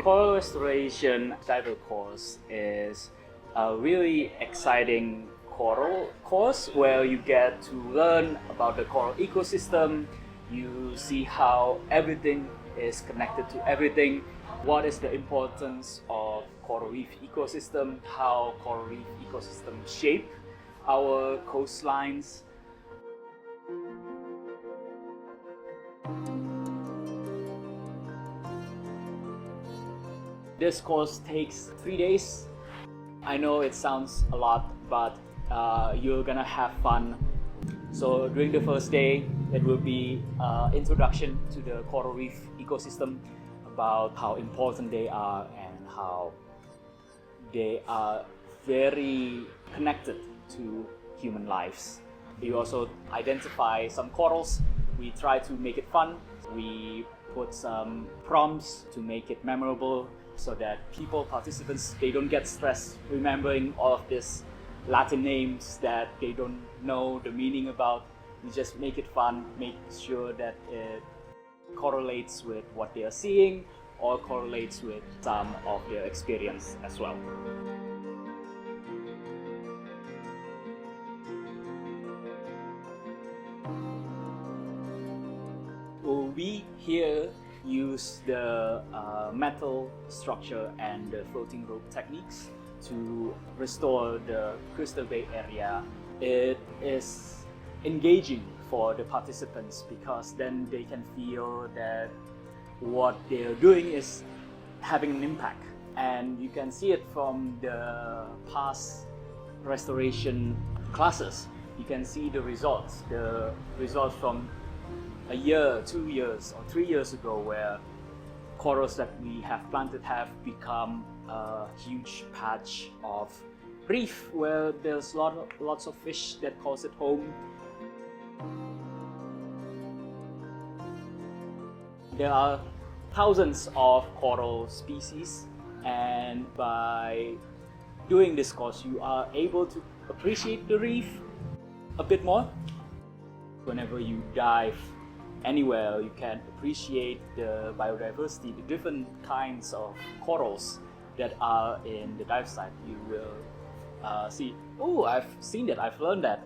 Coral restoration diver course is a really exciting coral course where you get to learn about the coral ecosystem. You see how everything is connected to everything. What is the importance of coral reef ecosystem? How coral reef ecosystems shape our coastlines. This course takes 3 days. I know it sounds a lot, but you're gonna have fun. So during the first day, it will be introduction to the coral reef ecosystem, about how important they are and how they are very connected to human lives. We also identify some corals. We try to make it fun. We put some prompts to make it memorable so that participants, they don't get stressed remembering all of these Latin names that they don't know the meaning about. We just make it fun, make sure that it correlates with what they are seeing or correlates with some of their experience as well. We here use the metal structure and the floating rope techniques to restore the Crystal Bay area. It is engaging for the participants because then they can feel that what they're doing is having an impact, and you can see it from the past restoration classes. You can see the results from a year, 2 years, or 3 years ago, where corals that we have planted have become a huge patch of reef where there's lots of fish that calls it home. There are thousands of coral species, and by doing this course, you are able to appreciate the reef a bit more. Whenever you dive anywhere, you can appreciate the biodiversity, the different kinds of corals that are in the dive site. You will see, oh, I've seen that, I've learned that.